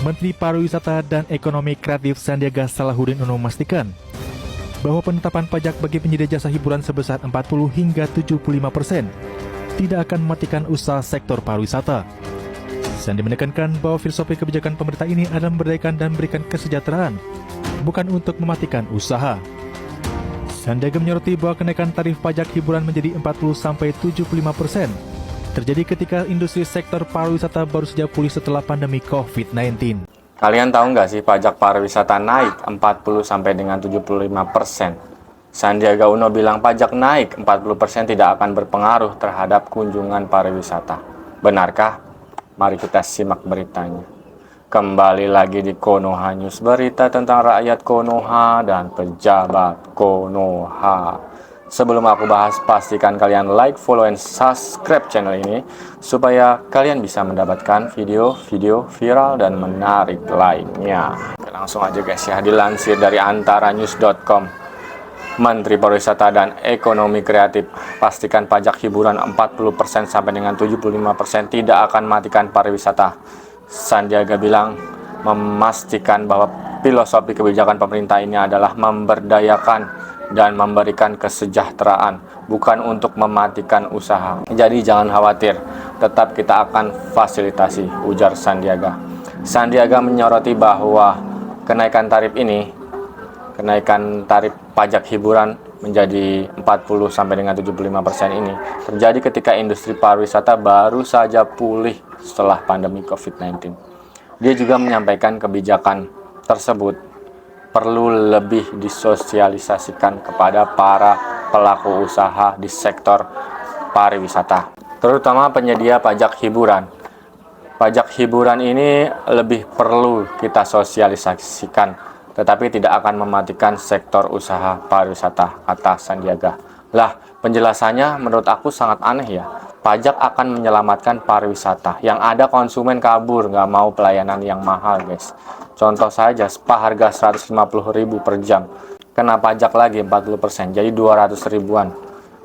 Menteri Pariwisata dan Ekonomi Kreatif Sandiaga Salahuddin Uno memastikan bahwa penetapan pajak bagi penyedia jasa hiburan sebesar 40 hingga 75% tidak akan mematikan usaha sektor pariwisata. Sandi menekankan bahwa filosofi kebijakan pemerintah ini adalah memberdayakan dan memberikan kesejahteraan, bukan untuk mematikan usaha. Sandiaga menyoroti bahwa kenaikan tarif pajak hiburan menjadi 40-75% terjadi ketika industri sektor pariwisata baru saja pulih setelah pandemi COVID-19. Kalian tahu nggak sih pajak pariwisata naik 40 sampai dengan 75%. Sandiaga Uno bilang pajak naik 40% tidak akan berpengaruh terhadap kunjungan pariwisata. Benarkah? Mari kita simak beritanya. Kembali lagi di Konoha News, berita tentang rakyat Konoha dan pejabat Konoha. Sebelum aku bahas, pastikan kalian like, follow, and subscribe channel ini supaya kalian bisa mendapatkan video-video viral dan menarik lainnya. Oke, langsung aja guys ya, dilansir dari antaranews.com. Menteri Pariwisata dan Ekonomi Kreatif pastikan pajak hiburan 40% sampai dengan 75% tidak akan matikan pariwisata. Sandiaga bilang memastikan bahwa filosofi kebijakan pemerintah ini adalah memberdayakan dan memberikan kesejahteraan, bukan untuk mematikan usaha. Jadi jangan khawatir, tetap kita akan fasilitasi, ujar Sandiaga. Sandiaga menyoroti bahwa kenaikan tarif pajak hiburan menjadi 40 sampai dengan 75% ini terjadi ketika industri pariwisata baru saja pulih setelah pandemi COVID-19. Dia juga menyampaikan kebijakan tersebut perlu lebih disosialisasikan kepada para pelaku usaha di sektor pariwisata, terutama penyedia pajak hiburan. Pajak hiburan ini lebih perlu kita sosialisasikan, tetapi tidak akan mematikan sektor usaha pariwisata, kata Sandiaga. Lah, penjelasannya menurut aku sangat aneh ya. Pajak akan menyelamatkan pariwisata. Yang ada konsumen kabur, nggak mau pelayanan yang mahal guys. Contoh saja, spa harga 150.000 per jam. Kena pajak lagi 40%, jadi 200 ribuan.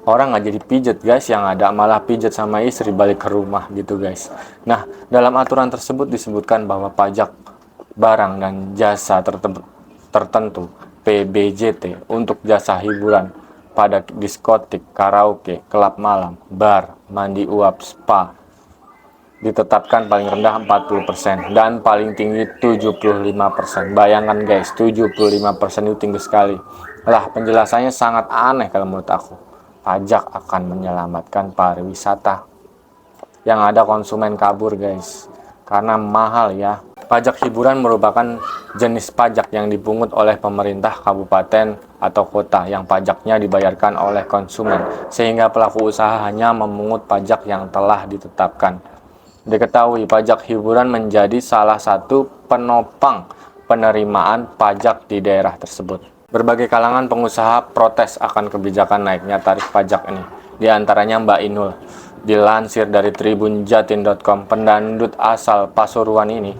Orang nggak jadi pijet guys, yang ada malah pijet sama istri balik ke rumah gitu guys. Nah, dalam aturan tersebut disebutkan bahwa pajak barang dan jasa tertentu PBJT untuk jasa hiburan pada diskotik, karaoke, klub malam, bar, mandi uap, spa ditetapkan paling rendah 40% dan paling tinggi 75%. Bayangkan guys, 75% itu tinggi sekali. Lah, penjelasannya sangat aneh kalau menurut aku. Pajak akan menyelamatkan pariwisata. Yang ada konsumen kabur guys, karena mahal ya. Pajak hiburan merupakan jenis pajak yang dipungut oleh pemerintah kabupaten atau kota yang pajaknya dibayarkan oleh konsumen, sehingga pelaku usaha hanya memungut pajak yang telah ditetapkan. Diketahui pajak hiburan menjadi salah satu penopang penerimaan pajak di daerah tersebut. Berbagai kalangan pengusaha protes akan kebijakan naiknya tarif pajak ini. Di antaranya Mbak Inul. Dilansir dari tribunjatim.com, pendandut asal Pasuruan ini,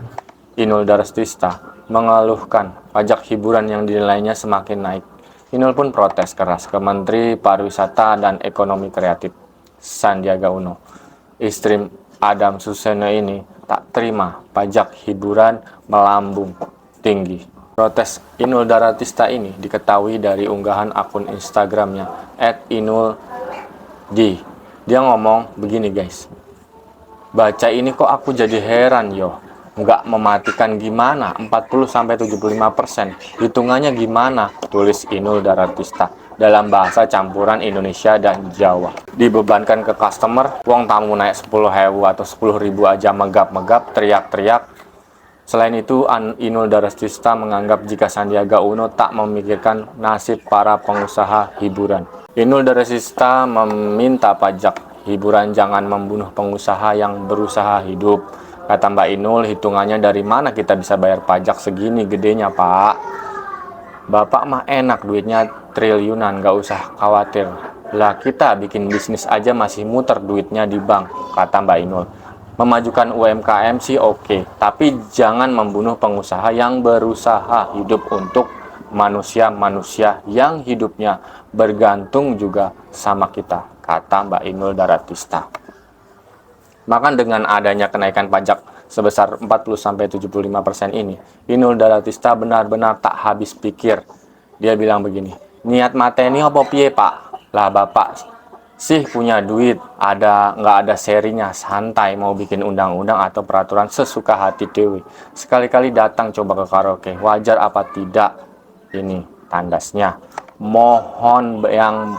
Inul Daratista, mengeluhkan pajak hiburan yang dinilainya semakin naik. Inul pun protes keras ke Menteri Pariwisata dan Ekonomi Kreatif Sandiaga Uno. Istri Adam Suseno ini tak terima pajak hiburan melambung tinggi. Protes Inul Daratista ini diketahui dari unggahan akun Instagramnya @inulD. Dia ngomong begini guys, baca ini kok aku jadi heran yo. Nggak mematikan gimana, 40-75%, hitungannya gimana, tulis Inul Daratista dalam bahasa campuran Indonesia dan Jawa. Dibebankan ke customer, uang tamu naik 10.000 atau 10.000 aja megap-megap, teriak-teriak. Selain itu, Inul Daratista menganggap jika Sandiaga Uno tak memikirkan nasib para pengusaha hiburan. Inul Daratista meminta pajak hiburan jangan membunuh pengusaha yang berusaha hidup. Kata Mbak Inul, hitungannya dari mana kita bisa bayar pajak segini gedenya pak? Bapak mah enak duitnya triliunan, gak usah khawatir. Lah kita bikin bisnis aja masih muter duitnya di bank, kata Mbak Inul. Memajukan UMKM sih oke, tapi jangan membunuh pengusaha yang berusaha hidup untuk manusia-manusia yang hidupnya bergantung juga sama kita, kata Mbak Inul Daratista. Maka dengan adanya kenaikan pajak sebesar 40-75% ini, Inul Daratista benar-benar tak habis pikir. Dia bilang begini, niat mateni apa piye pak? Lah bapak sih punya duit, nggak ada serinya, santai mau bikin undang-undang atau peraturan sesuka hati dewi. Sekali-kali datang coba ke karaoke, wajar apa tidak? Ini tandasnya. Mohon yang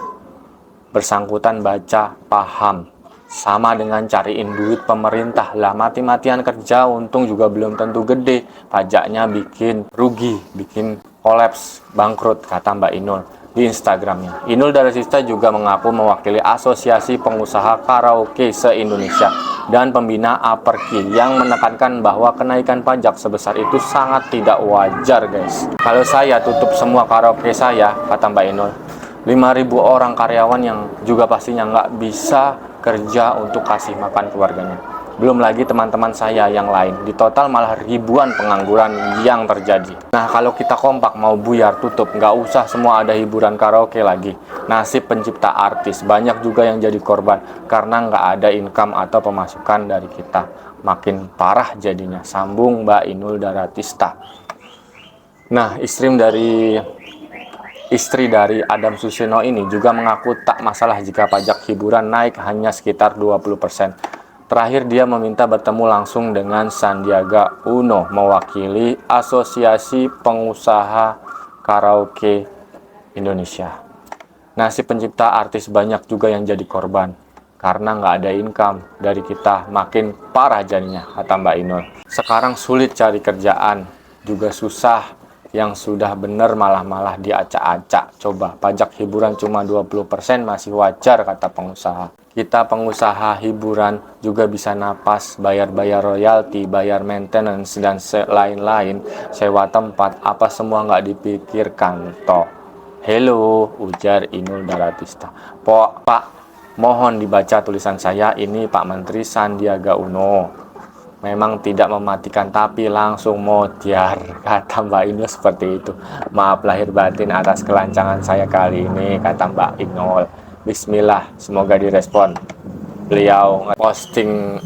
bersangkutan baca paham. Sama dengan cariin duit pemerintah lah, mati-matian kerja untung juga belum tentu gede, pajaknya bikin rugi, bikin kolaps, bangkrut, kata Mbak Inul di Instagramnya. Inul Daratista juga mengaku mewakili Asosiasi Pengusaha Karaoke se-Indonesia dan pembina Aperki yang menekankan bahwa kenaikan pajak sebesar itu sangat tidak wajar guys. Kalau saya tutup semua karaoke saya, kata Mbak Inul, 5.000 orang karyawan yang juga pastinya nggak bisa kerja untuk kasih makan keluarganya. Belum lagi teman-teman saya yang lain. Di total malah ribuan pengangguran yang terjadi. Nah kalau kita kompak mau buyar tutup, nggak usah semua ada hiburan karaoke lagi. Nasib pencipta artis banyak juga yang jadi korban karena nggak ada income atau pemasukan dari kita. Makin parah jadinya, sambung Mbak Inul Daratista. Nah istri dari Adam Suseno ini juga mengaku tak masalah jika pajak hiburan naik hanya sekitar 20%. Terakhir dia meminta bertemu langsung dengan Sandiaga Uno mewakili Asosiasi Pengusaha Karaoke Indonesia. Nasib pencipta artis banyak juga yang jadi korban karena nggak ada income dari kita, makin parah jadinya, kata Mbak Inul. Sekarang sulit cari kerjaan, juga susah. Yang sudah bener malah diacak-acak. Coba pajak hiburan cuma 20% masih wajar, kata pengusaha. Kita pengusaha hiburan juga bisa napas, bayar-bayar royalti, bayar maintenance dan lain-lain, sewa tempat, apa semua nggak dipikirkan toh. Hello, ujar Inul Daratista. Pak, mohon dibaca tulisan saya ini Pak Menteri Sandiaga Uno. Memang tidak mematikan tapi langsung modiar, kata Mbak Inul seperti itu. Maaf lahir batin atas kelancangan saya kali ini, kata Mbak Inul. Bismillah, semoga direspon. Beliau posting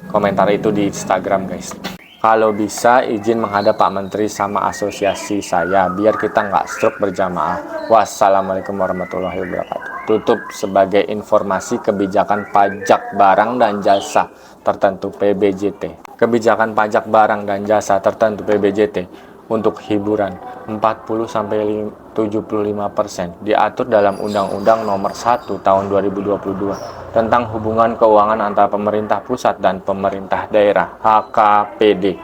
komentar itu di Instagram guys. Kalau bisa izin menghadap Pak Menteri sama asosiasi saya biar kita nggak stroke berjamaah. Wassalamualaikum warahmatullahi wabarakatuh. Tutup sebagai informasi kebijakan pajak barang dan jasa tertentu PBJT. Kebijakan pajak barang dan jasa tertentu PBJT untuk hiburan 40-75% diatur dalam Undang-Undang Nomor 1 Tahun 2022 tentang hubungan keuangan antara pemerintah pusat dan pemerintah daerah (HKPD).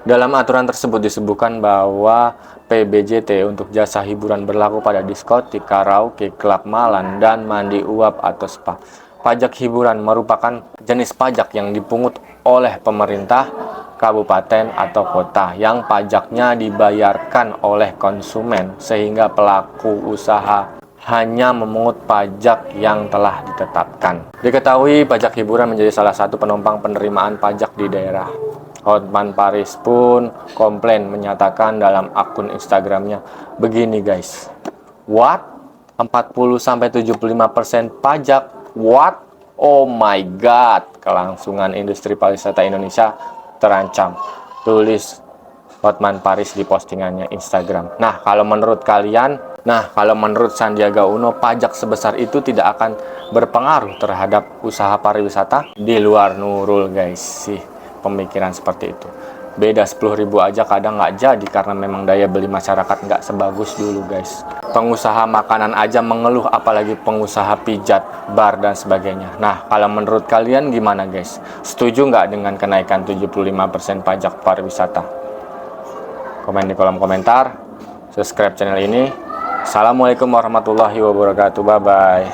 Dalam aturan tersebut disebutkan bahwa PBJT untuk jasa hiburan berlaku pada diskotik, karaoke, klub malam, dan mandi uap atau spa. Pajak hiburan merupakan jenis pajak yang dipungut oleh pemerintah, kabupaten, atau kota yang pajaknya dibayarkan oleh konsumen sehingga pelaku usaha hanya memungut pajak yang telah ditetapkan. Diketahui pajak hiburan menjadi salah satu penopang penerimaan pajak di daerah. Hotman Paris pun komplain menyatakan dalam akun Instagramnya, begini guys, what? 40-75% pajak? What? Oh my god, kelangsungan industri pariwisata Indonesia terancam, tulis Hotman Paris di postingannya Instagram. Nah, kalau menurut Sandiaga Uno, pajak sebesar itu tidak akan berpengaruh terhadap usaha pariwisata? Di luar Nurul guys sih pemikiran seperti itu. Beda 10.000 aja kadang nggak jadi karena memang daya beli masyarakat nggak sebagus dulu guys. Pengusaha makanan aja mengeluh, apalagi pengusaha pijat, bar dan sebagainya. Nah kalau menurut kalian gimana guys? Setuju nggak dengan kenaikan 75% pajak pariwisata? Komen di kolom komentar, subscribe channel ini. Assalamualaikum warahmatullahi wabarakatuh, bye bye.